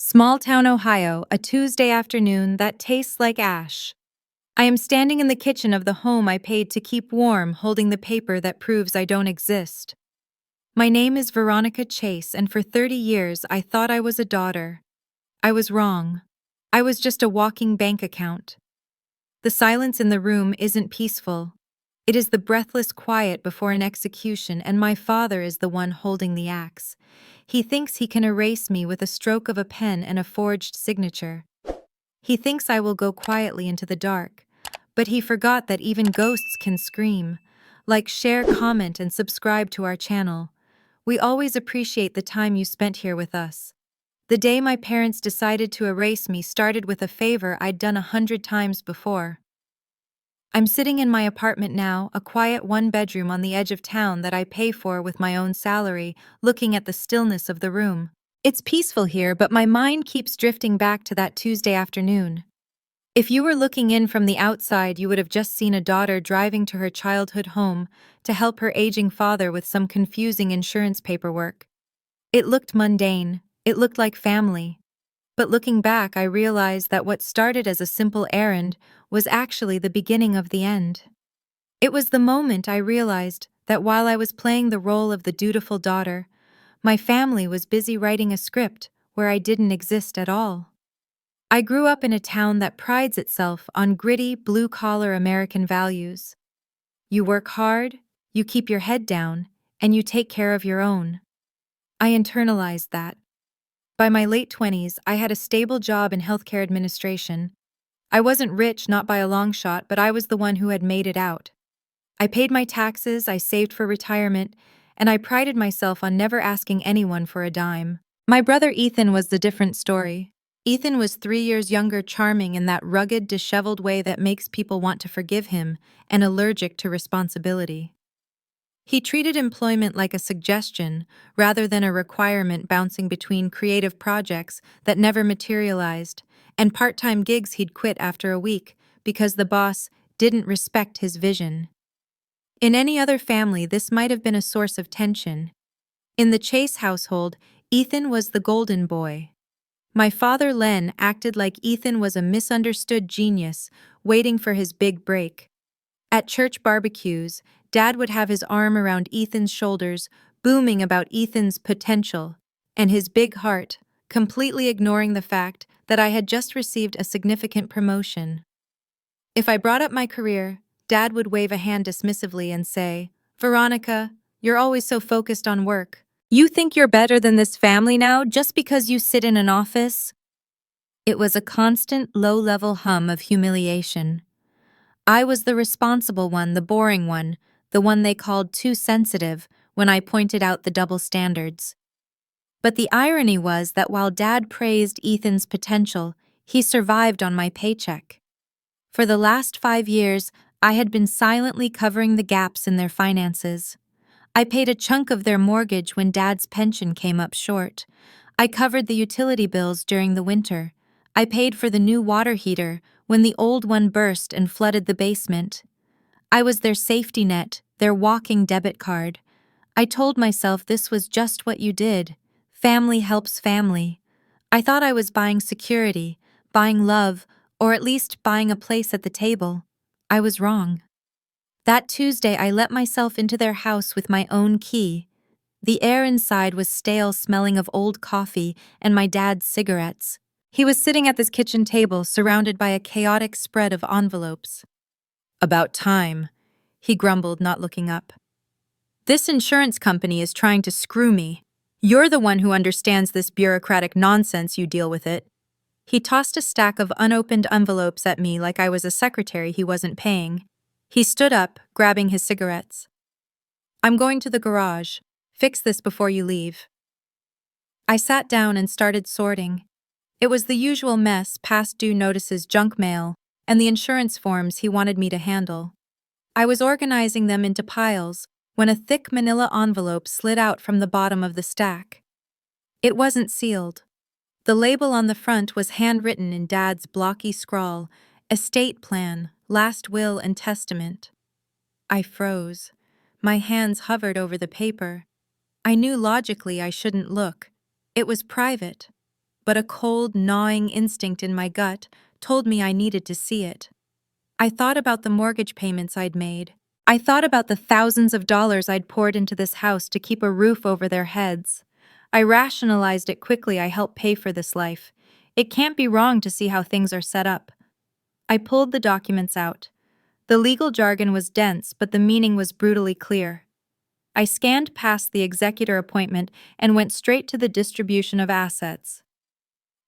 Small town Ohio, a Tuesday afternoon that tastes like ash. I am standing in the kitchen of the home I paid to keep warm, holding the paper that proves I don't exist. My name is Veronica Chase, and for 30 years I thought I was a daughter. I was wrong. I was just a walking bank account. The silence in the room isn't peaceful. It is the breathless quiet before an execution, and my father is the one holding the axe. He thinks he can erase me with a stroke of a pen and a forged signature. He thinks I will go quietly into the dark, but he forgot that even ghosts can scream. Like, share, comment, and subscribe to our channel. We always appreciate the time you spent here with us. The day my parents decided to erase me started with a favor I'd done 100 times before. I'm sitting in my apartment now, a quiet one-bedroom on the edge of town that I pay for with my own salary, looking at the stillness of the room. It's peaceful here, but my mind keeps drifting back to that Tuesday afternoon. If you were looking in from the outside, you would have just seen a daughter driving to her childhood home to help her aging father with some confusing insurance paperwork. It looked mundane. It looked like family. But looking back, I realized that what started as a simple errand was actually the beginning of the end. It was the moment I realized that while I was playing the role of the dutiful daughter, my family was busy writing a script where I didn't exist at all. I grew up in a town that prides itself on gritty, blue-collar American values. You work hard, you keep your head down, and you take care of your own. I internalized that. By my late 20s, I had a stable job in healthcare administration. I wasn't rich, not by a long shot, but I was the one who had made it out. I paid my taxes, I saved for retirement, and I prided myself on never asking anyone for a dime. My brother Ethan was the different story. Ethan was 3 years younger, charming in that rugged, disheveled way that makes people want to forgive him, and allergic to responsibility. He treated employment like a suggestion rather than a requirement, bouncing between creative projects that never materialized and part-time gigs he'd quit after a week because the boss didn't respect his vision. In any other family, this might have been a source of tension. In the Chase household, Ethan was the golden boy. My father, Len, acted like Ethan was a misunderstood genius waiting for his big break. At church barbecues, Dad would have his arm around Ethan's shoulders, booming about Ethan's potential and his big heart, completely ignoring the fact that I had just received a significant promotion. If I brought up my career, Dad would wave a hand dismissively and say, "Veronica, you're always so focused on work. You think you're better than this family now just because you sit in an office?" It was a constant, low-level hum of humiliation. I was the responsible one, the boring one, the one they called too sensitive when I pointed out the double standards. But the irony was that while Dad praised Ethan's potential, he survived on my paycheck. For the last 5 years, I had been silently covering the gaps in their finances. I paid a chunk of their mortgage when Dad's pension came up short. I covered the utility bills during the winter. I paid for the new water heater when the old one burst and flooded the basement. I was their safety net, their walking debit card. I told myself this was just what you did. Family helps family. I thought I was buying security, buying love, or at least buying a place at the table. I was wrong. That Tuesday, I let myself into their house with my own key. The air inside was stale, smelling of old coffee and my dad's cigarettes. He was sitting at this kitchen table, surrounded by a chaotic spread of envelopes. "About time," he grumbled, not looking up. "This insurance company is trying to screw me. You're the one who understands this bureaucratic nonsense, you deal with it." He tossed a stack of unopened envelopes at me like I was a secretary he wasn't paying. He stood up, grabbing his cigarettes. "I'm going to the garage. Fix this before you leave." I sat down and started sorting. It was the usual mess: past due notices, junk mail, and the insurance forms he wanted me to handle. I was organizing them into piles when a thick manila envelope slid out from the bottom of the stack. It wasn't sealed. The label on the front was handwritten in Dad's blocky scrawl: "Estate plan, last will and testament." I froze. My hands hovered over the paper. I knew logically I shouldn't look. It was private. but a cold, gnawing instinct in my gut told me I needed to see it. I thought about the mortgage payments I'd made. I thought about the thousands of dollars I'd poured into this house to keep a roof over their heads. I rationalized it quickly. I helped pay for this life. It can't be wrong to see how things are set up. I pulled the documents out. The legal jargon was dense, but the meaning was brutally clear. I scanned past the executor appointment and went straight to the distribution of assets.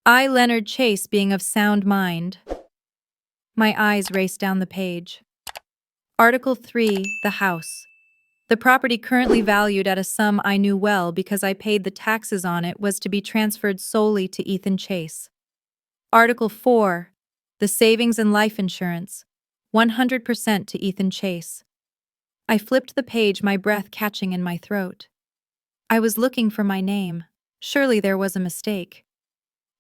I, Leonard Chase, being of sound mind. My eyes raced down the page. Article 3, the house. The property currently valued at a sum I knew well because I paid the taxes on it was to be transferred solely to Ethan Chase. Article 4, the savings and life insurance. 100% to Ethan Chase. I flipped the page, my breath catching in my throat. I was looking for my name. Surely there was a mistake.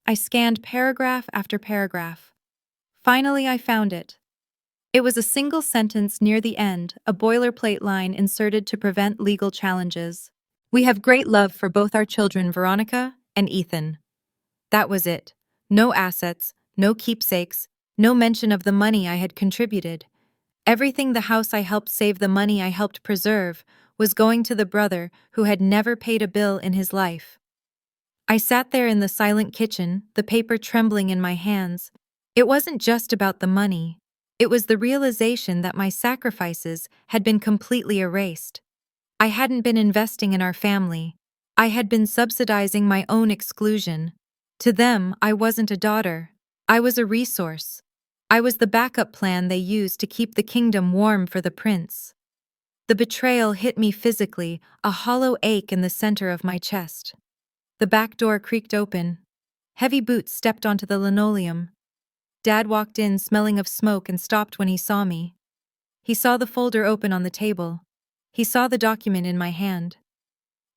I scanned paragraph after paragraph. Finally, I found it. It was a single sentence near the end, a boilerplate line inserted to prevent legal challenges. We have great love for both our children, Veronica and Ethan. That was it. No assets, no keepsakes, no mention of the money I had contributed. Everything the house I helped save, the money I helped preserve, was going to the brother who had never paid a bill in his life. I sat there in the silent kitchen, the paper trembling in my hands. It wasn't just about the money. It was the realization that my sacrifices had been completely erased. I hadn't been investing in our family. I had been subsidizing my own exclusion. To them, I wasn't a daughter. I was a resource. I was the backup plan they used to keep the kingdom warm for the prince. The betrayal hit me physically, a hollow ache in the center of my chest. The back door creaked open. Heavy boots stepped onto the linoleum. Dad walked in, smelling of smoke, and stopped when he saw me. He saw the folder open on the table. He saw the document in my hand.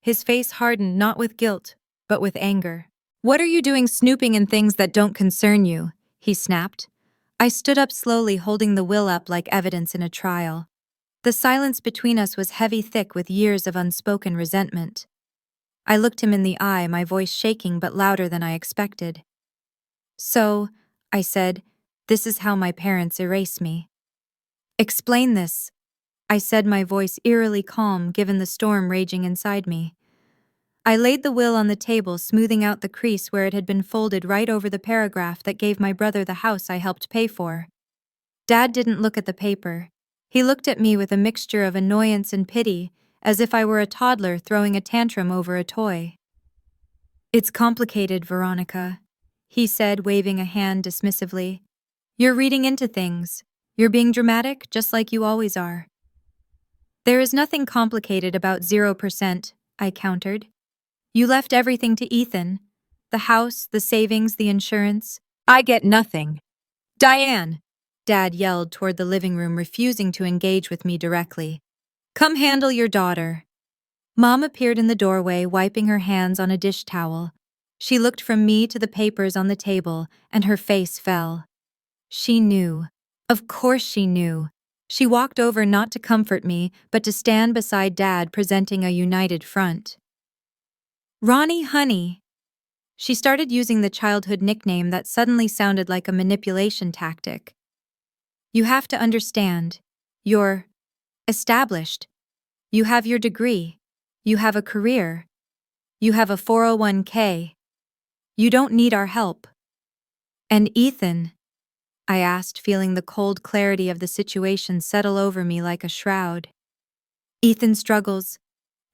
His face hardened, not with guilt, but with anger. "What are you doing snooping in things that don't concern you?" he snapped. I stood up slowly, holding the will up like evidence in a trial. The silence between us was heavy, thick with years of unspoken resentment. I looked him in the eye, my voice shaking but louder than I expected. "So," I said, "this is how my parents erase me." "Explain this," I said, my voice eerily calm given the storm raging inside me. I laid the will on the table, smoothing out the crease where it had been folded right over the paragraph that gave my brother the house I helped pay for. Dad didn't look at the paper. He looked at me with a mixture of annoyance and pity, as if I were a toddler throwing a tantrum over a toy. "It's complicated, Veronica," he said, waving a hand dismissively. "You're reading into things. You're being dramatic, just like you always are." "There is nothing complicated about 0%, I countered. "You left everything to Ethan. The house, the savings, the insurance. I get nothing." "Diane!" Dad yelled toward the living room, refusing to engage with me directly. "Come handle your daughter." Mom appeared in the doorway, wiping her hands on a dish towel. She looked from me to the papers on the table, and her face fell. She knew. Of course she knew. She walked over not to comfort me, but to stand beside Dad, presenting a united front. "Ronnie, honey." She started using the childhood nickname that suddenly sounded like a manipulation tactic. "You have to understand. You're established. You have your degree. You have a career. You have a 401k. You don't need our help." "And Ethan?" I asked, feeling the cold clarity of the situation settle over me like a shroud. "Ethan struggles,"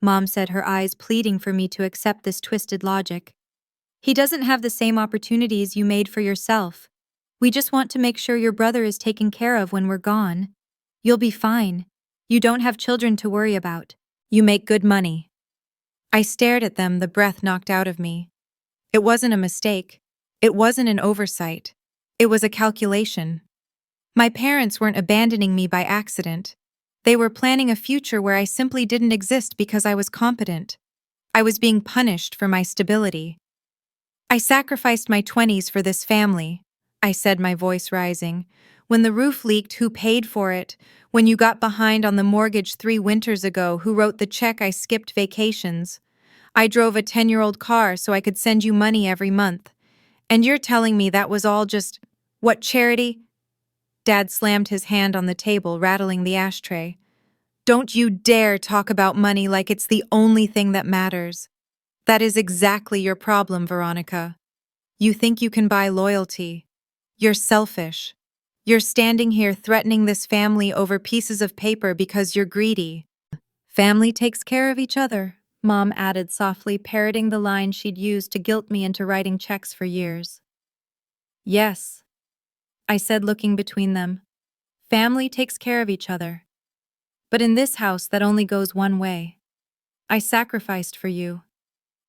Mom said, her eyes pleading for me to accept this twisted logic. "He doesn't have the same opportunities you made for yourself. We just want to make sure your brother is taken care of when we're gone. You'll be fine. You don't have children to worry about. You make good money." I stared at them, the breath knocked out of me. It wasn't a mistake. It wasn't an oversight. It was a calculation. My parents weren't abandoning me by accident. They were planning a future where I simply didn't exist because I was competent. I was being punished for my stability. "I sacrificed my 20s for this family," I said, my voice rising. "When the roof leaked, who paid for it? When you got behind on the mortgage 3 winters ago, who wrote the check? I skipped vacations. I drove a 10-year-old car so I could send you money every month. And you're telling me that was all just, what, charity? Dad slammed his hand on the table, rattling the ashtray. Don't you dare talk about money like it's the only thing that matters. That is exactly your problem, Veronica. You think you can buy loyalty. You're selfish. You're standing here threatening this family over pieces of paper because you're greedy. Family takes care of each other, Mom added softly, parroting the line she'd used to guilt me into writing checks for years. Yes, I said, looking between them. Family takes care of each other. But in this house, that only goes one way. I sacrificed for you.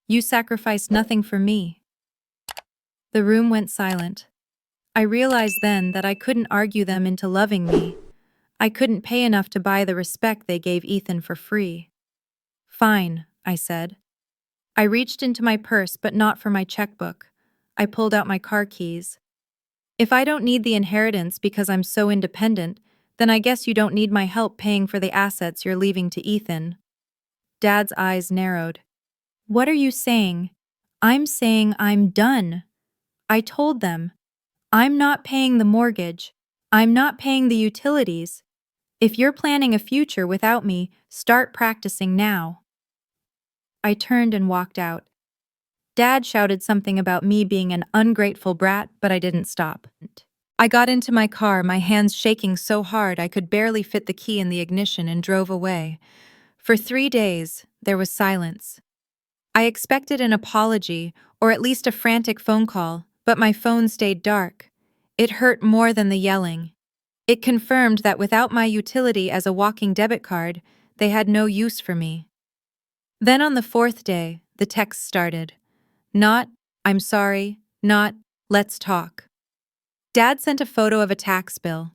You sacrificed nothing for me. The room went silent. I realized then that I couldn't argue them into loving me. I couldn't pay enough to buy the respect they gave Ethan for free. Fine, I said. I reached into my purse, but not for my checkbook. I pulled out my car keys. If I don't need the inheritance because I'm so independent, then I guess you don't need my help paying for the assets you're leaving to Ethan. Dad's eyes narrowed. What are you saying? I'm saying I'm done. I told them. I'm not paying the mortgage. I'm not paying the utilities. If you're planning a future without me, start practicing now. I turned and walked out. Dad shouted something about me being an ungrateful brat, but I didn't stop. I got into my car, my hands shaking so hard I could barely fit the key in the ignition, and drove away. For 3 days, there was silence. I expected an apology, or at least a frantic phone call, but my phone stayed dark. It hurt more than the yelling. It confirmed that without my utility as a walking debit card, they had no use for me. Then on the 4th day, the text started. Not, I'm sorry, not, let's talk. Dad sent a photo of a tax bill.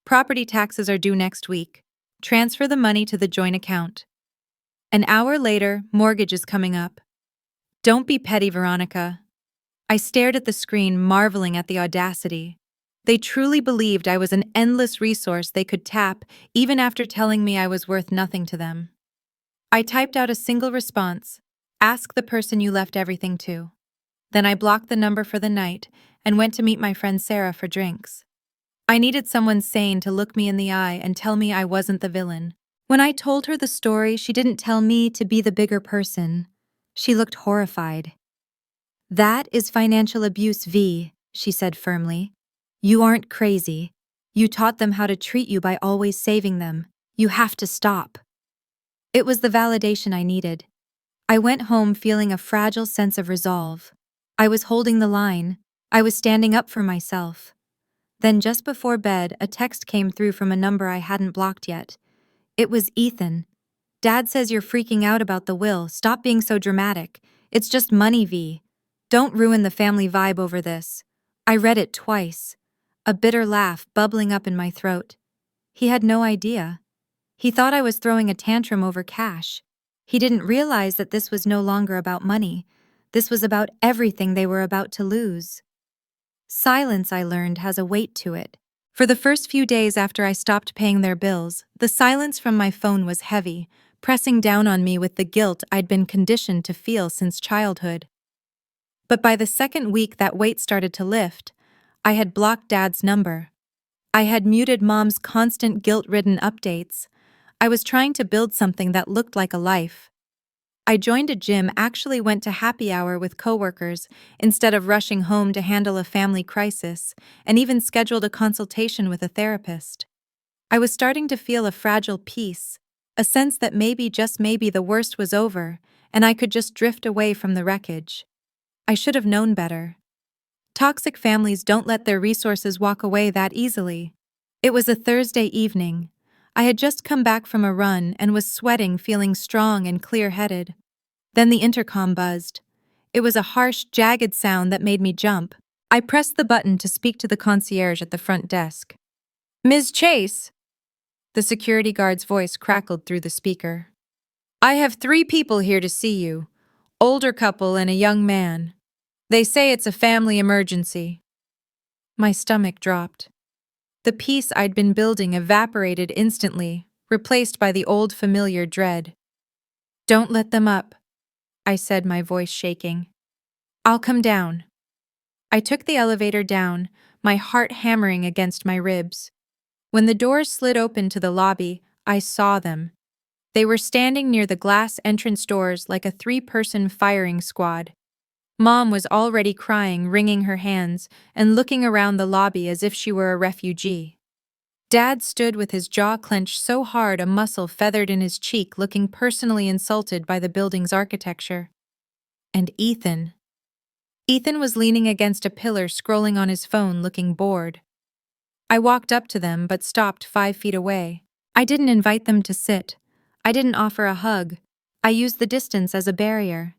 Property taxes are due next week. Transfer the money to the joint account. An hour later, mortgage is coming up. Don't be petty, Veronica. I stared at the screen, marveling at the audacity. They truly believed I was an endless resource they could tap, even after telling me I was worth nothing to them. I typed out a single response: ask the person you left everything to. Then I blocked the number for the night and went to meet my friend Sarah for drinks. I needed someone sane to look me in the eye and tell me I wasn't the villain. When I told her the story, she didn't tell me to be the bigger person. She looked horrified. That is financial abuse, V, she said firmly. You aren't crazy. You taught them how to treat you by always saving them. You have to stop. It was the validation I needed. I went home feeling a fragile sense of resolve. I was holding the line. I was standing up for myself. Then just before bed, a text came through from a number I hadn't blocked yet. It was Ethan. Dad says you're freaking out about the will. Stop being so dramatic. It's just money, V. Don't ruin the family vibe over this. I read it twice. A bitter laugh bubbling up in my throat. He had no idea. He thought I was throwing a tantrum over cash. He didn't realize that this was no longer about money. This was about everything they were about to lose. Silence, I learned, has a weight to it. For the first few days after I stopped paying their bills, the silence from my phone was heavy, pressing down on me with the guilt I'd been conditioned to feel since childhood. But by the second week that weight started to lift, I had blocked Dad's number. I had muted Mom's constant guilt-ridden updates. I was trying to build something that looked like a life. I joined a gym, actually went to happy hour with coworkers instead of rushing home to handle a family crisis, and even scheduled a consultation with a therapist. I was starting to feel a fragile peace, a sense that maybe, just maybe, the worst was over, and I could just drift away from the wreckage. I should have known better. Toxic families don't let their resources walk away that easily. It was a Thursday evening. I had just come back from a run and was sweating, feeling strong and clear-headed. Then the intercom buzzed. It was a harsh, jagged sound that made me jump. I pressed the button to speak to the concierge at the front desk. Ms. Chase! The security guard's voice crackled through the speaker. I have 3 people here to see you. Older couple and a young man. They say it's a family emergency. My stomach dropped. The peace I'd been building evaporated instantly, replaced by the old familiar dread. Don't let them up, I said, my voice shaking. I'll come down. I took the elevator down, my heart hammering against my ribs. When the doors slid open to the lobby, I saw them. They were standing near the glass entrance doors like a three-person firing squad. Mom was already crying, wringing her hands, and looking around the lobby as if she were a refugee. Dad stood with his jaw clenched so hard a muscle feathered in his cheek, looking personally insulted by the building's architecture. And Ethan. Ethan was leaning against a pillar, scrolling on his phone, looking bored. I walked up to them but stopped 5 feet away. I didn't invite them to sit. I didn't offer a hug. I used the distance as a barrier.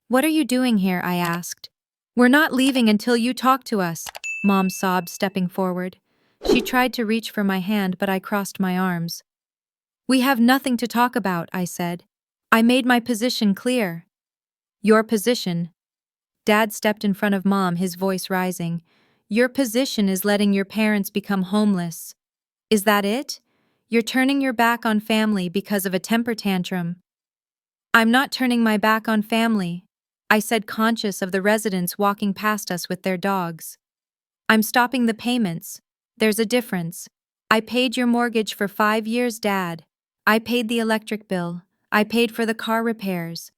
"What are you doing here?" I asked. "We're not leaving until you talk to us," Mom sobbed, stepping forward. She tried to reach for my hand, but I crossed my arms. "We have nothing to talk about," I said. "I made my position clear." "Your position?" Dad stepped in front of Mom, his voice rising. "Your position is letting your parents become homeless. Is that it? You're turning your back on family because of a temper tantrum." "I'm not turning my back on family," I said, conscious of the residents walking past us with their dogs. "I'm stopping the payments. There's a difference. I paid your mortgage for 5 years, Dad. I paid the electric bill. I paid for the car repairs."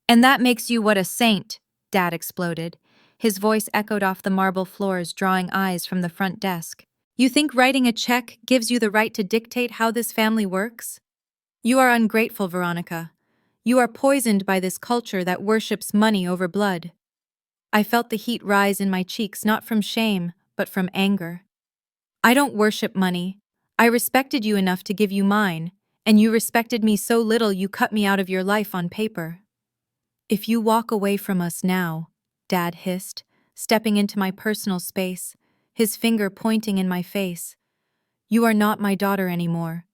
"And that makes you what, a saint?" Dad exploded. His voice echoed off the marble floors, drawing eyes from the front desk. "You think writing a check gives you the right to dictate how this family works? You are ungrateful, Veronica. You are poisoned by this culture that worships money over blood." I felt the heat rise in my cheeks, not from shame, but from anger. "I don't worship money. I respected you enough to give you mine, and you respected me so little you cut me out of your life on paper. If you walk away from us now," Dad hissed, stepping into my personal space, his finger pointing in my face, "you are not my daughter anymore.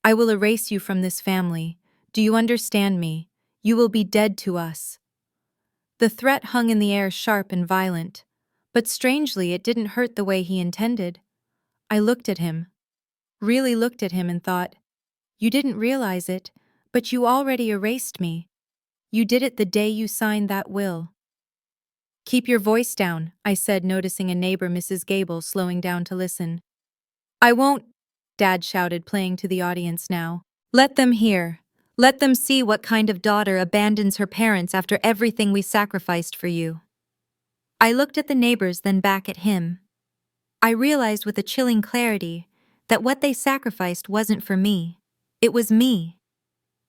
I will erase you from this family. Do you understand me? You will be dead to us." The threat hung in the air, sharp and violent, but strangely it didn't hurt the way he intended. I looked at him, really looked at him, and thought, "You didn't realize it, but you already erased me. You did it the day you signed that will." "Keep your voice down," I said, noticing a neighbor, Mrs. Gable, slowing down to listen. "I won't," Dad shouted, playing to the audience now. "Let them hear. Let them see what kind of daughter abandons her parents after everything we sacrificed for you." I looked at the neighbors, then back at him. I realized with a chilling clarity that what they sacrificed wasn't for me. It was me.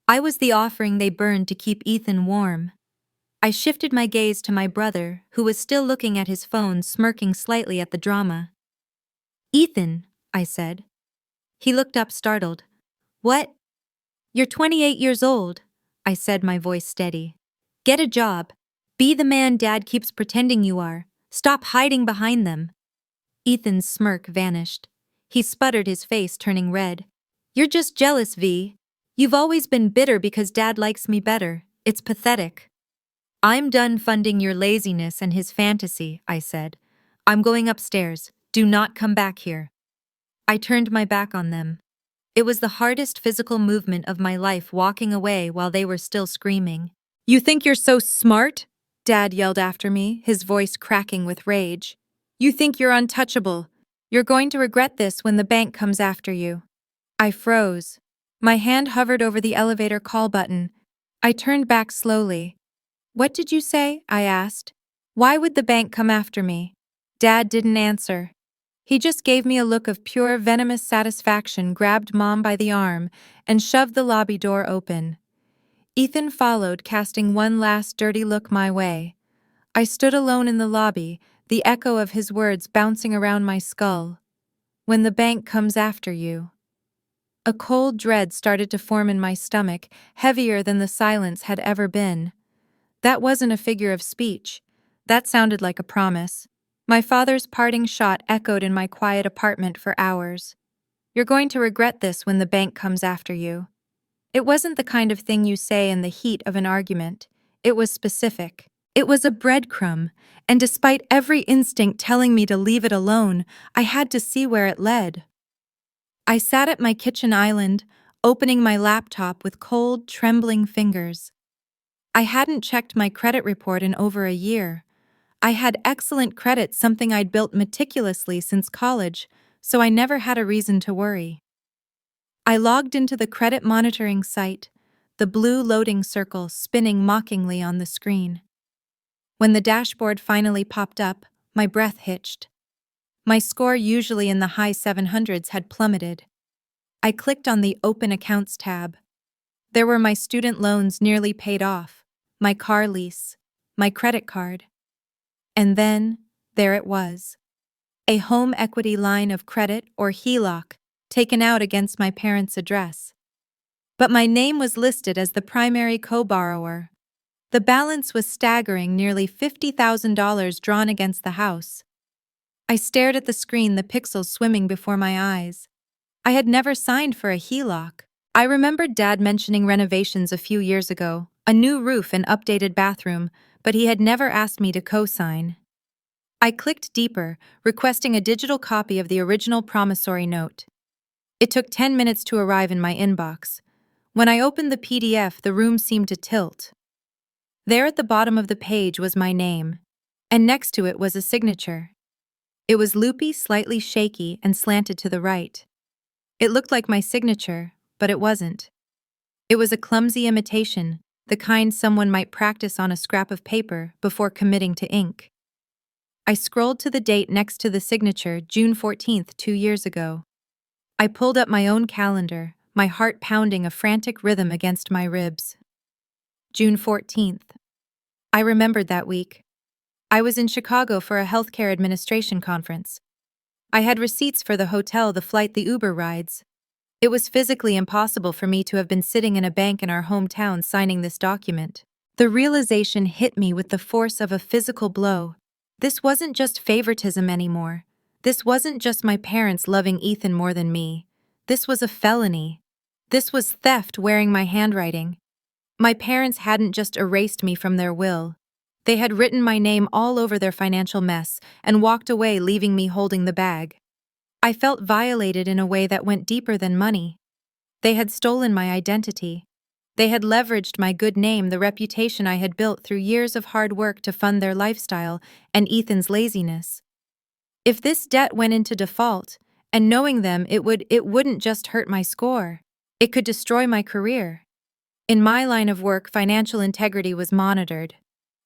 I was the offering they burned to keep Ethan warm. I shifted my gaze to my brother, who was still looking at his phone, smirking slightly at the drama. "Ethan," I said. He looked up, startled. "What?" "You're 28 years old," I said, my voice steady. "Get a job. Be the man Dad keeps pretending you are. Stop hiding behind them." Ethan's smirk vanished. He sputtered, his face turning red. "You're just jealous, V. You've always been bitter because Dad likes me better. It's pathetic." "I'm done funding your laziness and his fantasy," I said. "I'm going upstairs. Do not come back here." I turned my back on them. It was the hardest physical movement of my life, walking away while they were still screaming. "You think you're so smart?" Dad yelled after me, his voice cracking with rage. "You think you're untouchable. You're going to regret this when the bank comes after you." I froze. My hand hovered over the elevator call button. I turned back slowly. "What did you say?" I asked. "Why would the bank come after me?" Dad didn't answer. He just gave me a look of pure, venomous satisfaction, grabbed Mom by the arm, and shoved the lobby door open. Ethan followed, casting one last dirty look my way. I stood alone in the lobby, the echo of his words bouncing around my skull. "When the bank comes after you." A cold dread started to form in my stomach, heavier than the silence had ever been. That wasn't a figure of speech. That sounded like a promise. My father's parting shot echoed in my quiet apartment for hours. "You're going to regret this when the bank comes after you." It wasn't the kind of thing you say in the heat of an argument. It was specific. It was a breadcrumb, and despite every instinct telling me to leave it alone, I had to see where it led. I sat at my kitchen island, opening my laptop with cold, trembling fingers. I hadn't checked my credit report in over a year. I had excellent credit, something I'd built meticulously since college, so I never had a reason to worry. I logged into the credit monitoring site, the blue loading circle spinning mockingly on the screen. When the dashboard finally popped up, my breath hitched. My score, usually in the high 700s, had plummeted. I clicked on the Open Accounts tab. There were my student loans nearly paid off, my car lease, my credit card. And then, there it was. A home equity line of credit, or HELOC, taken out against my parents' address. But my name was listed as the primary co-borrower. The balance was staggering, nearly $50,000 drawn against the house. I stared at the screen, the pixels swimming before my eyes. I had never signed for a HELOC. I remembered Dad mentioning renovations a few years ago, a new roof and updated bathroom, but he had never asked me to co-sign. I clicked deeper, requesting a digital copy of the original promissory note. It took 10 minutes to arrive in my inbox. When I opened the PDF, the room seemed to tilt. There at the bottom of the page was my name, and next to it was a signature. It was loopy, slightly shaky, and slanted to the right. It looked like my signature, but it wasn't. It was a clumsy imitation, the kind someone might practice on a scrap of paper before committing to ink. I scrolled to the date next to the signature, June 14th, 2 years ago. I pulled up my own calendar, my heart pounding a frantic rhythm against my ribs. June 14th. I remembered that week. I was in Chicago for a healthcare administration conference. I had receipts for the hotel, the flight, the Uber rides. It was physically impossible for me to have been sitting in a bank in our hometown signing this document. The realization hit me with the force of a physical blow. This wasn't just favoritism anymore. This wasn't just my parents loving Ethan more than me. This was a felony. This was theft wearing my handwriting. My parents hadn't just erased me from their will. They had written my name all over their financial mess and walked away, leaving me holding the bag. I felt violated in a way that went deeper than money. They had stolen my identity. They had leveraged my good name, the reputation I had built through years of hard work to fund their lifestyle and Ethan's laziness. If this debt went into default, and knowing them, it wouldn't just hurt my score. It could destroy my career. In my line of work, financial integrity was monitored.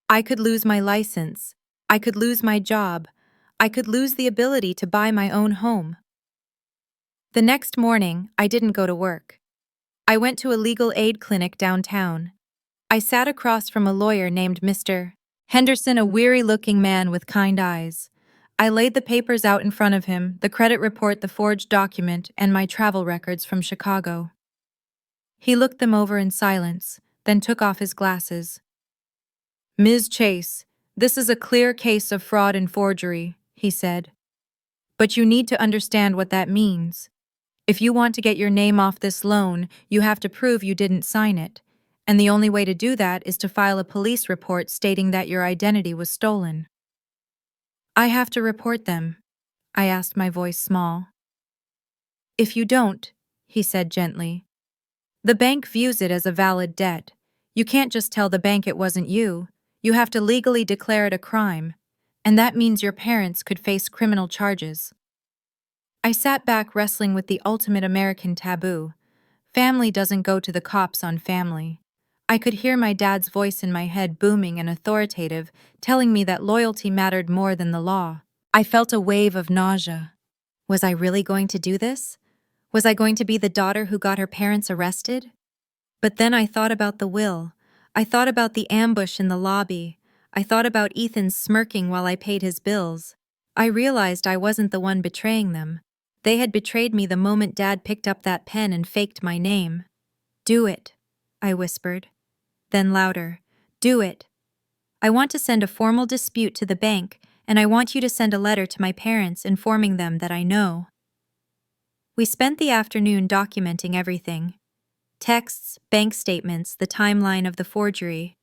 I could lose my license. I could lose my job. I could lose the ability to buy my own home. The next morning, I didn't go to work. I went to a legal aid clinic downtown. I sat across from a lawyer named Mr. Henderson, a weary-looking man with kind eyes. I laid the papers out in front of him, the credit report, the forged document, and my travel records from Chicago. He looked them over in silence, then took off his glasses. "Ms. Chase, this is a clear case of fraud and forgery," he said. "But you need to understand what that means. If you want to get your name off this loan, you have to prove you didn't sign it, and the only way to do that is to file a police report stating that your identity was stolen." "I have to report them?" I asked, my voice small. "If you don't," he said gently, "the bank views it as a valid debt. You can't just tell the bank it wasn't you. You have to legally declare it a crime, and that means your parents could face criminal charges." I sat back, wrestling with the ultimate American taboo. Family doesn't go to the cops on family. I could hear my dad's voice in my head, booming and authoritative, telling me that loyalty mattered more than the law. I felt a wave of nausea. Was I really going to do this? Was I going to be the daughter who got her parents arrested? But then I thought about the will. I thought about the ambush in the lobby. I thought about Ethan smirking while I paid his bills. I realized I wasn't the one betraying them. They had betrayed me the moment Dad picked up that pen and faked my name. "Do it," I whispered. Then louder, "Do it. I want to send a formal dispute to the bank, and I want you to send a letter to my parents informing them that I know." We spent the afternoon documenting everything. Texts, bank statements, the timeline of the forgery.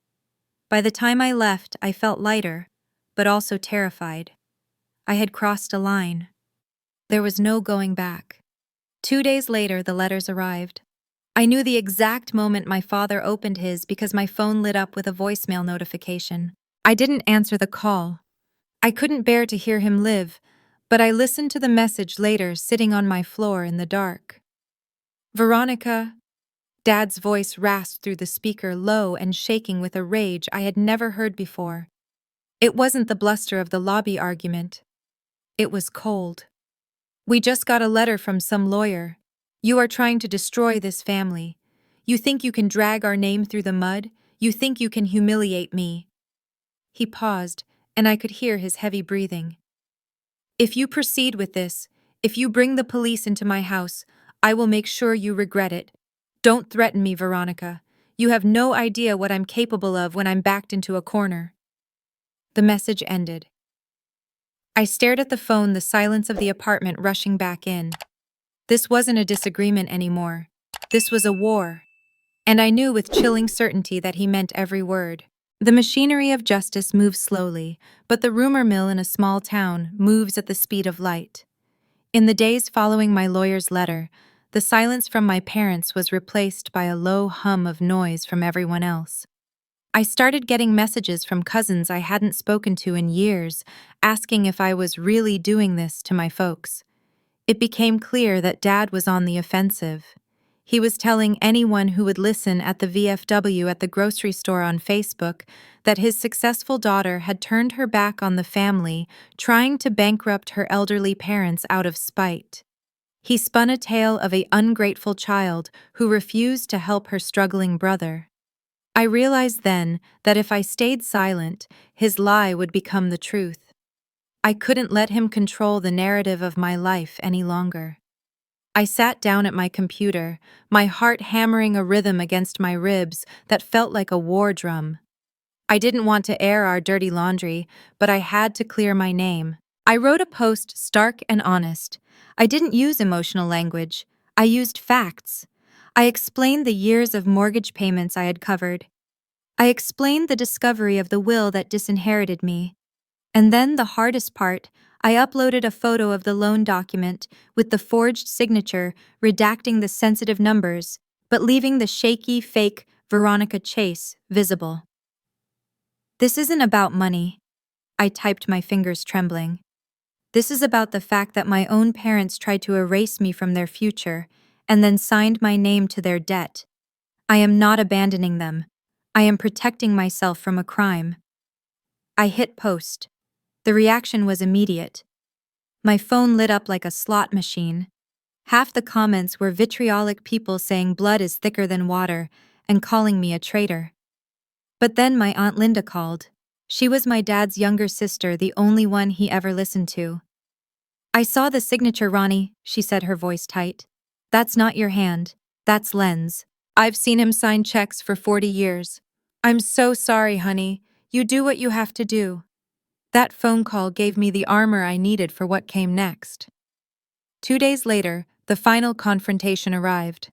By the time I left, I felt lighter, but also terrified. I had crossed a line. There was no going back. 2 days later, the letters arrived. I knew the exact moment my father opened his because my phone lit up with a voicemail notification. I didn't answer the call. I couldn't bear to hear him live, but I listened to the message later sitting on my floor in the dark. Veronica, Dad's voice rasped through the speaker, low and shaking with a rage I had never heard before. It wasn't the bluster of the lobby argument. It was cold. We just got a letter from some lawyer. You are trying to destroy this family. You think you can drag our name through the mud? You think you can humiliate me? He paused, and I could hear his heavy breathing. If you proceed with this, if you bring the police into my house, I will make sure you regret it. Don't threaten me, Veronica. You have no idea what I'm capable of when I'm backed into a corner. The message ended. I stared at the phone, the silence of the apartment rushing back in. This wasn't a disagreement anymore. This was a war. And I knew with chilling certainty that he meant every word. The machinery of justice moves slowly, but the rumor mill in a small town moves at the speed of light. In the days following my lawyer's letter, the silence from my parents was replaced by a low hum of noise from everyone else. I started getting messages from cousins I hadn't spoken to in years, asking if I was really doing this to my folks. It became clear that Dad was on the offensive. He was telling anyone who would listen at the VFW at the grocery store on Facebook that his successful daughter had turned her back on the family, trying to bankrupt her elderly parents out of spite. He spun a tale of an ungrateful child who refused to help her struggling brother. I realized then that if I stayed silent, his lie would become the truth. I couldn't let him control the narrative of my life any longer. I sat down at my computer, my heart hammering a rhythm against my ribs that felt like a war drum. I didn't want to air our dirty laundry, but I had to clear my name. I wrote a post stark and honest. I didn't use emotional language. I used facts. I explained the years of mortgage payments I had covered. I explained the discovery of the will that disinherited me. And then the hardest part, I uploaded a photo of the loan document with the forged signature redacting the sensitive numbers, but leaving the shaky, fake Veronica Chase visible. This isn't about money. I typed, my fingers trembling. This is about the fact that my own parents tried to erase me from their future and then signed my name to their debt. I am not abandoning them. I am protecting myself from a crime. I hit post. The reaction was immediate. My phone lit up like a slot machine. Half the comments were vitriolic people saying blood is thicker than water and calling me a traitor. But then my Aunt Linda called. She was my dad's younger sister, the only one he ever listened to. I saw the signature, Ronnie, she said, her voice tight. That's not your hand. That's Len's. I've seen him sign checks for 40 years. I'm so sorry, honey. You do what you have to do. That phone call gave me the armor I needed for what came next. 2 days later, the final confrontation arrived.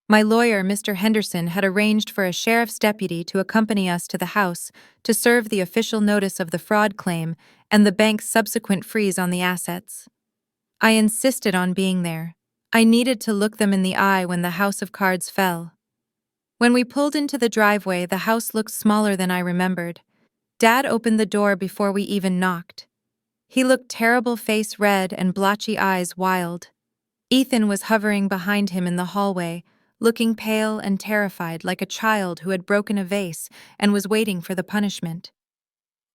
My lawyer, Mr. Henderson, had arranged for a sheriff's deputy to accompany us to the house to serve the official notice of the fraud claim and the bank's subsequent freeze on the assets. I insisted on being there. I needed to look them in the eye when the house of cards fell. When we pulled into the driveway, the house looked smaller than I remembered. Dad opened the door before we even knocked. He looked terrible, face red and blotchy eyes wild. Ethan was hovering behind him in the hallway, looking pale and terrified like a child who had broken a vase and was waiting for the punishment.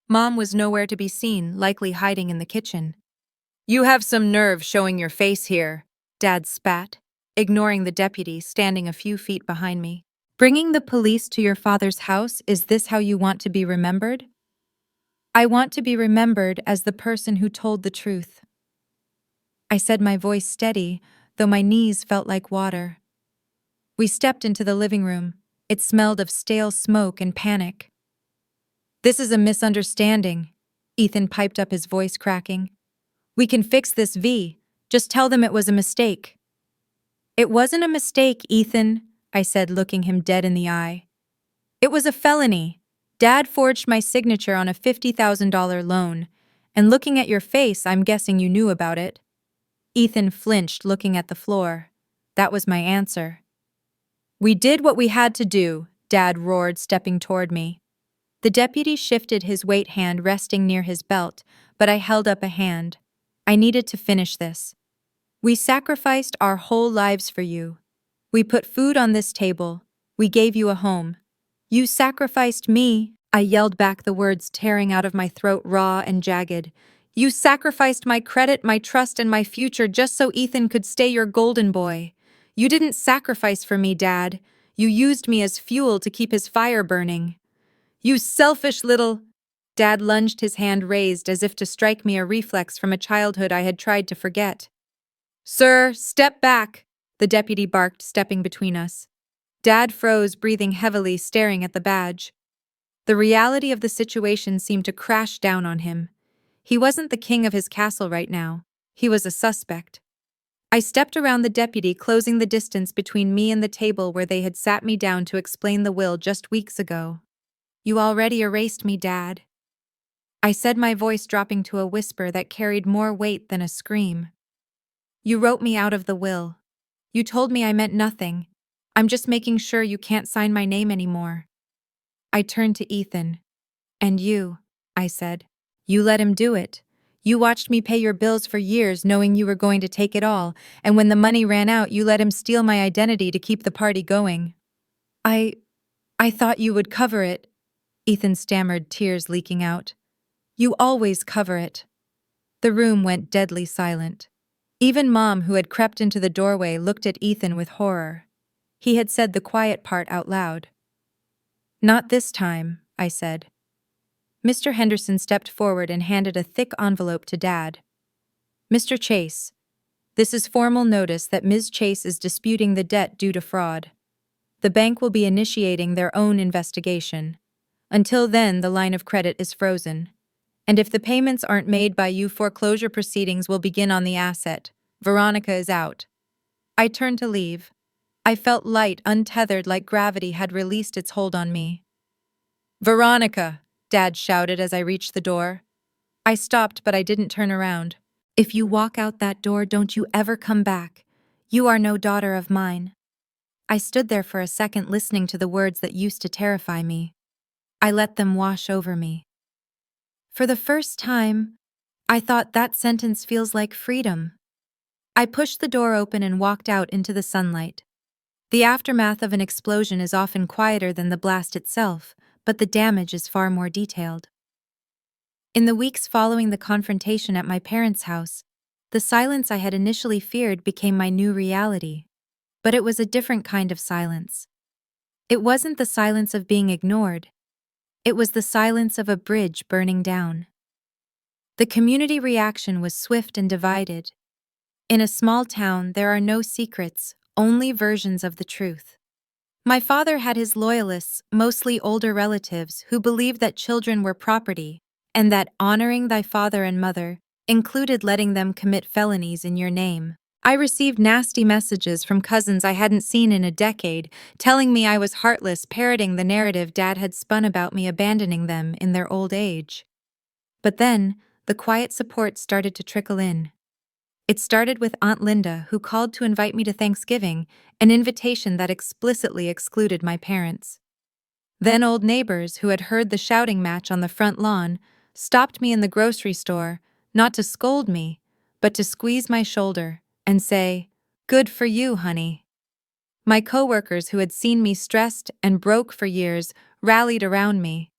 Mom was nowhere to be seen, likely hiding in the kitchen. You have some nerve showing your face here, Dad spat, ignoring the deputy standing a few feet behind me. Bringing the police to your father's house, is this how you want to be remembered? I want to be remembered as the person who told the truth. I said, my voice steady, though my knees felt like water. We stepped into the living room. It smelled of stale smoke and panic. This is a misunderstanding, Ethan piped up, his voice cracking. We can fix this, V. Just tell them it was a mistake. It wasn't a mistake, Ethan, I said, looking him dead in the eye. It was a felony. Dad forged my signature on a $50,000 loan, and looking at your face, I'm guessing you knew about it. Ethan flinched, looking at the floor. That was my answer. We did what we had to do, Dad roared, stepping toward me. The deputy shifted his weight hand resting near his belt, but I held up a hand. I needed to finish this. We sacrificed our whole lives for you. We put food on this table. We gave you a home. You sacrificed me, I yelled back, the words tearing out of my throat raw and jagged. You sacrificed my credit, my trust, and my future just so Ethan could stay your golden boy. You didn't sacrifice for me, Dad. You used me as fuel to keep his fire burning. You selfish little... Dad lunged, his hand raised as if to strike me, a reflex from a childhood I had tried to forget. Sir, step back, the deputy barked, stepping between us. Dad froze, breathing heavily, staring at the badge. The reality of the situation seemed to crash down on him. He wasn't the king of his castle right now. He was a suspect. I stepped around the deputy, closing the distance between me and the table where they had sat me down to explain the will just weeks ago. You already erased me, Dad, I said, my voice dropping to a whisper that carried more weight than a scream. You wrote me out of the will. You told me I meant nothing. I'm just making sure you can't sign my name anymore. I turned to Ethan. And you, I said. You let him do it. You watched me pay your bills for years knowing you were going to take it all, and when the money ran out, you let him steal my identity to keep the party going. I thought you would cover it, Ethan stammered, tears leaking out. You always cover it. The room went deadly silent. Even Mom, who had crept into the doorway, looked at Ethan with horror. He had said the quiet part out loud. Not this time, I said. Mr. Henderson stepped forward and handed a thick envelope to Dad. Mr. Chase, this is formal notice that Ms. Chase is disputing the debt due to fraud. The bank will be initiating their own investigation. Until then, the line of credit is frozen. And if the payments aren't made by you, foreclosure proceedings will begin on the asset. Veronica is out. I turned to leave. I felt light, untethered, like gravity had released its hold on me. Veronica, Dad shouted as I reached the door. I stopped, but I didn't turn around. If you walk out that door, don't you ever come back. You are no daughter of mine. I stood there for a second, listening to the words that used to terrify me. I let them wash over me. For the first time, I thought that sentence feels like freedom. I pushed the door open and walked out into the sunlight. The aftermath of an explosion is often quieter than the blast itself, but the damage is far more detailed. In the weeks following the confrontation at my parents' house, the silence I had initially feared became my new reality. But it was a different kind of silence. It wasn't the silence of being ignored. It was the silence of a bridge burning down. The community reaction was swift and divided. In a small town, there are no secrets, only versions of the truth. My father had his loyalists, mostly older relatives, who believed that children were property, and that honoring thy father and mother included letting them commit felonies in your name. I received nasty messages from cousins I hadn't seen in a decade, telling me I was heartless, parroting the narrative Dad had spun about me abandoning them in their old age. But then, the quiet support started to trickle in. It started with Aunt Linda, who called to invite me to Thanksgiving, an invitation that explicitly excluded my parents. Then old neighbors, who had heard the shouting match on the front lawn, stopped me in the grocery store, not to scold me, but to squeeze my shoulder and say, "Good for you, honey." My coworkers, who had seen me stressed and broke for years, rallied around me.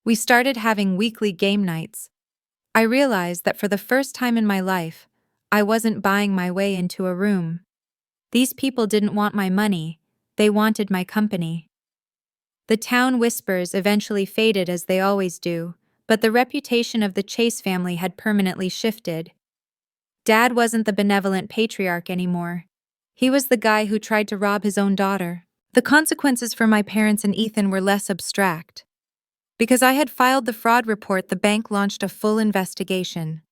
We started having weekly game nights. I realized that for the first time in my life, I wasn't buying my way into a room. These people didn't want my money, they wanted my company. The town whispers eventually faded, as they always do, but the reputation of the Chase family had permanently shifted. Dad wasn't the benevolent patriarch anymore. He was the guy who tried to rob his own daughter. The consequences for my parents and Ethan were less abstract. Because I had filed the fraud report, the bank launched a full investigation.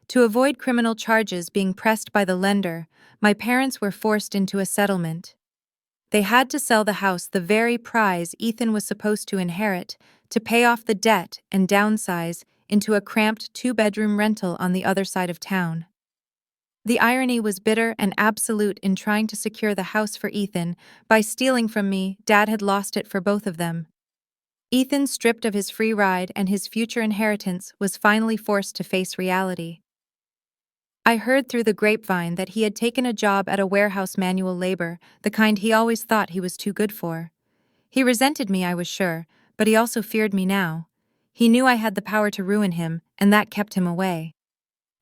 To avoid criminal charges being pressed by the lender, my parents were forced into a settlement. They had to sell the house, the very prize Ethan was supposed to inherit, to pay off the debt and downsize into a cramped 2-bedroom rental on the other side of town. The irony was bitter and absolute. In trying to secure the house for Ethan, by stealing from me, Dad had lost it for both of them. Ethan, stripped of his free ride and his future inheritance, was finally forced to face reality. I heard through the grapevine that he had taken a job at a warehouse manual labor, the kind he always thought he was too good for. He resented me, I was sure, but he also feared me now. He knew I had the power to ruin him, and that kept him away.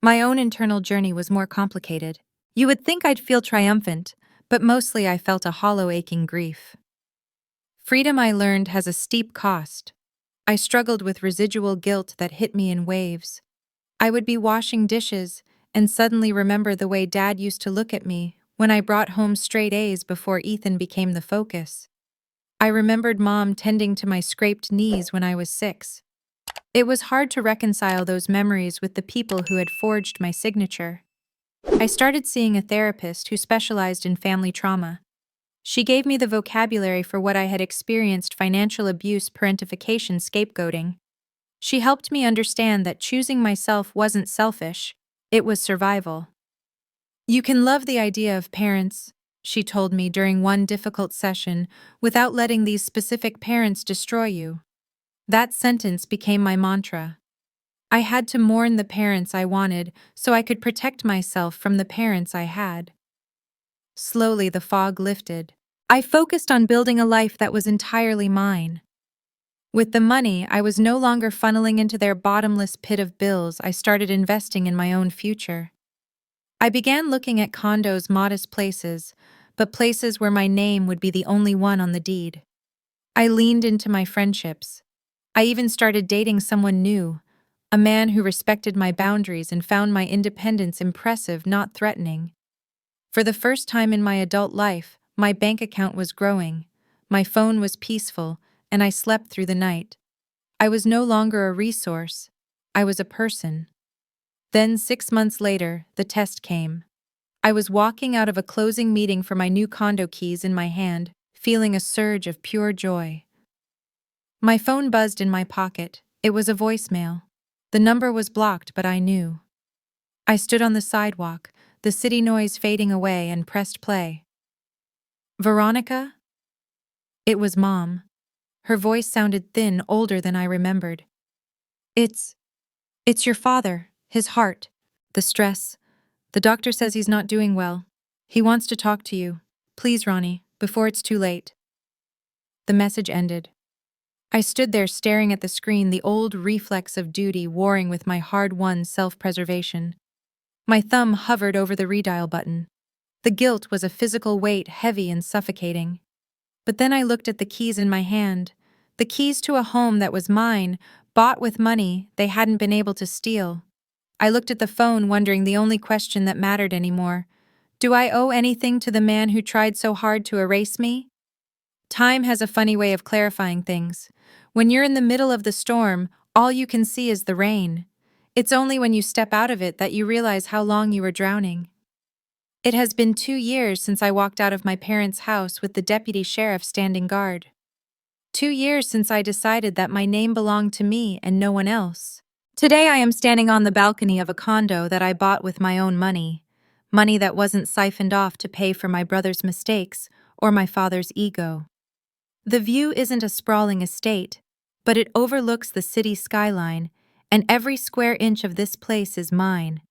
My own internal journey was more complicated. You would think I'd feel triumphant, but mostly I felt a hollow, aching grief. Freedom, I learned, has a steep cost. I struggled with residual guilt that hit me in waves. I would be washing dishes and suddenly remember the way Dad used to look at me when I brought home straight A's before Ethan became the focus. I remembered Mom tending to my scraped knees when I was 6. It was hard to reconcile those memories with the people who had forged my signature. I started seeing a therapist who specialized in family trauma. She gave me the vocabulary for what I had experienced: financial abuse, parentification, scapegoating. She helped me understand that choosing myself wasn't selfish, it was survival. You can love the idea of parents, she told me during one difficult session, without letting these specific parents destroy you. That sentence became my mantra. I had to mourn the parents I wanted so I could protect myself from the parents I had. Slowly the fog lifted. I focused on building a life that was entirely mine. With the money I was no longer funneling into their bottomless pit of bills, I started investing in my own future. I began looking at condos, modest places, but places where my name would be the only one on the deed. I leaned into my friendships. I even started dating someone new, a man who respected my boundaries and found my independence impressive, not threatening. For the first time in my adult life, my bank account was growing, my phone was peaceful, and I slept through the night. I was no longer a resource, I was a person. Then 6 months later, the test came. I was walking out of a closing meeting for my new condo, keys in my hand, feeling a surge of pure joy. My phone buzzed in my pocket. It was a voicemail. The number was blocked, but I knew. I stood on the sidewalk, the city noise fading away, and pressed play. Veronica? It was Mom. Her voice sounded thin, older than I remembered. It's your father, his heart, the stress. The doctor says he's not doing well. He wants to talk to you. Please, Ronnie, before it's too late. The message ended. I stood there staring at the screen, the old reflex of duty warring with my hard-won self-preservation. My thumb hovered over the redial button. The guilt was a physical weight, heavy and suffocating. But then I looked at the keys in my hand, the keys to a home that was mine, bought with money they hadn't been able to steal. I looked at the phone, wondering the only question that mattered anymore. Do I owe anything to the man who tried so hard to erase me? Time has a funny way of clarifying things. When you're in the middle of the storm, all you can see is the rain. It's only when you step out of it that you realize how long you were drowning. It has been 2 years since I walked out of my parents' house with the deputy sheriff standing guard. 2 years since I decided that my name belonged to me and no one else. Today I am standing on the balcony of a condo that I bought with my own money. Money that wasn't siphoned off to pay for my brother's mistakes or my father's ego. The view isn't a sprawling estate, but it overlooks the city skyline, and every square inch of this place is mine.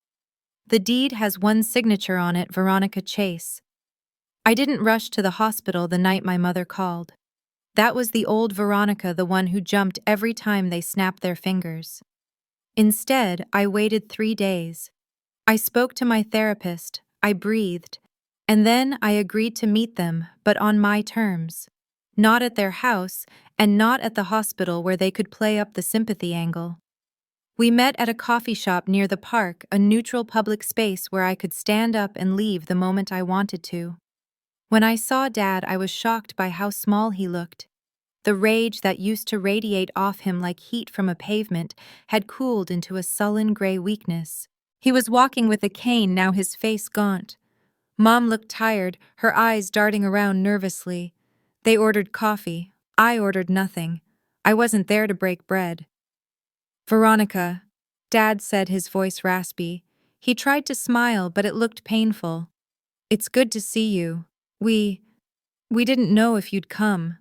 The deed has one signature on it: Veronica Chase. I didn't rush to the hospital the night my mother called. That was the old Veronica, the one who jumped every time they snapped their fingers. Instead, I waited 3 days. I spoke to my therapist, I breathed, and then I agreed to meet them, but on my terms. Not at their house, and not at the hospital where they could play up the sympathy angle. We met at a coffee shop near the park, a neutral public space where I could stand up and leave the moment I wanted to. When I saw Dad, I was shocked by how small he looked. The rage that used to radiate off him like heat from a pavement had cooled into a sullen gray weakness. He was walking with a cane, now his face gaunt. Mom looked tired, her eyes darting around nervously. They ordered coffee. I ordered nothing. I wasn't there to break bread. Veronica, Dad said, his voice raspy. He tried to smile, but it looked painful. It's good to see you. We didn't know if you'd come.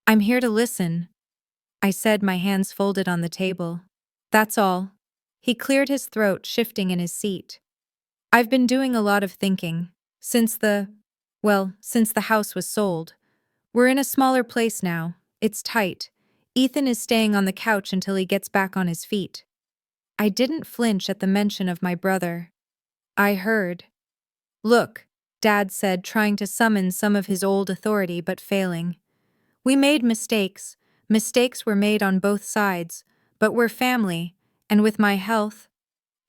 I'm here to listen. I said, my hands folded on the table. That's all. He cleared his throat, shifting in his seat. I've been doing a lot of thinking. Since the house was sold. We're in a smaller place now. It's tight. Ethan is staying on the couch until he gets back on his feet. I didn't flinch at the mention of my brother. I heard. Look, Dad said, trying to summon some of his old authority but failing. We made mistakes. Mistakes were made on both sides, but we're family, and with my health,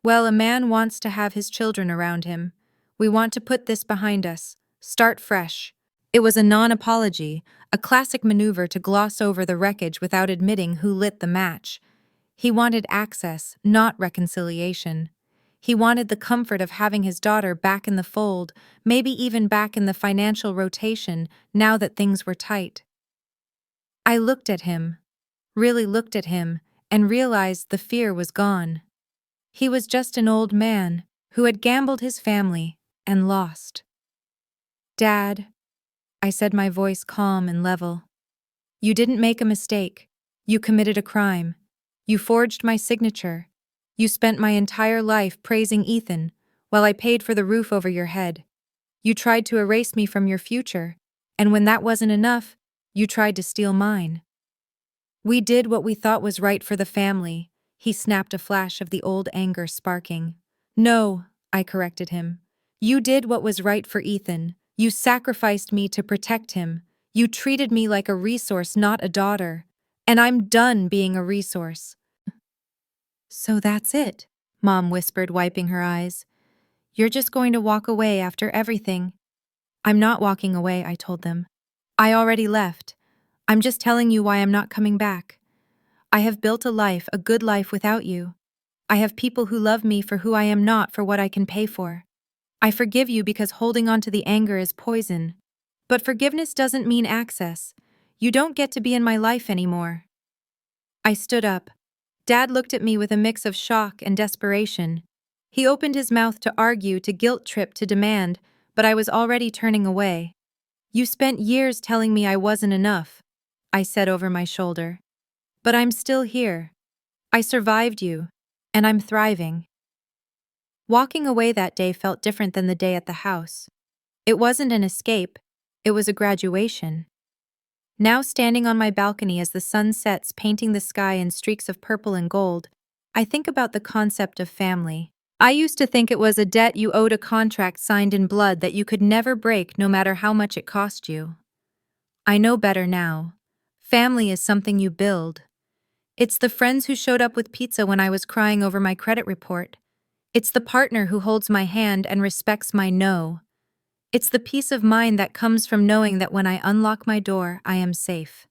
well, a man wants to have his children around him. We want to put this behind us. Start fresh. It was a non-apology, a classic maneuver to gloss over the wreckage without admitting who lit the match. He wanted access, not reconciliation. He wanted the comfort of having his daughter back in the fold, maybe even back in the financial rotation, now that things were tight. I looked at him, really looked at him, and realized the fear was gone. He was just an old man who had gambled his family and lost. Dad, I said, my voice calm and level. You didn't make a mistake. You committed a crime. You forged my signature. You spent my entire life praising Ethan while I paid for the roof over your head. You tried to erase me from your future, and when that wasn't enough, you tried to steal mine. We did what we thought was right for the family. He snapped, a flash of the old anger sparking. No, I corrected him. You did what was right for Ethan. You sacrificed me to protect him. You treated me like a resource, not a daughter. And I'm done being a resource. So that's it, Mom whispered, wiping her eyes. You're just going to walk away after everything. I'm not walking away, I told them. I already left. I'm just telling you why I'm not coming back. I have built a life, a good life without you. I have people who love me for who I am, not for what I can pay for. I forgive you because holding on to the anger is poison. But forgiveness doesn't mean access. You don't get to be in my life anymore. I stood up. Dad looked at me with a mix of shock and desperation. He opened his mouth to argue, to guilt trip, to demand, but I was already turning away. You spent years telling me I wasn't enough, I said over my shoulder. But I'm still here. I survived you, and I'm thriving. Walking away that day felt different than the day at the house. It wasn't an escape, it was a graduation. Now standing on my balcony as the sun sets, painting the sky in streaks of purple and gold, I think about the concept of family. I used to think it was a debt you owed, a contract signed in blood that you could never break no matter how much it cost you. I know better now. Family is something you build. It's the friends who showed up with pizza when I was crying over my credit report. It's the partner who holds my hand and respects my no. It's the peace of mind that comes from knowing that when I unlock my door, I am safe.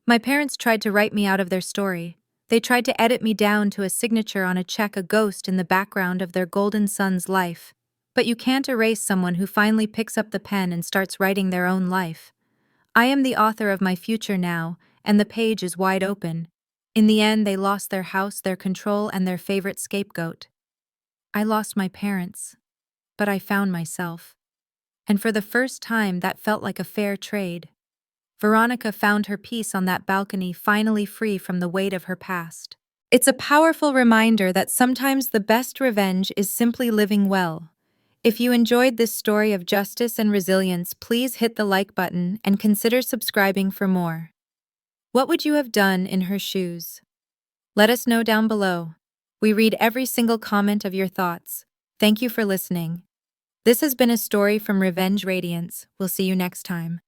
My parents tried to write me out of their story. They tried to edit me down to a signature on a check, a ghost in the background of their golden son's life. But you can't erase someone who finally picks up the pen and starts writing their own life. I am the author of my future now, and the page is wide open. In the end, they lost their house, their control, and their favorite scapegoat. I lost my parents, but I found myself. And for the first time, that felt like a fair trade. Veronica found her peace on that balcony, finally free from the weight of her past. It's a powerful reminder that sometimes the best revenge is simply living well. If you enjoyed this story of justice and resilience, please hit the like button and consider subscribing for more. What would you have done in her shoes? Let us know down below. We read every single comment of your thoughts. Thank you for listening. This has been a story from Radiance. We'll see you next time.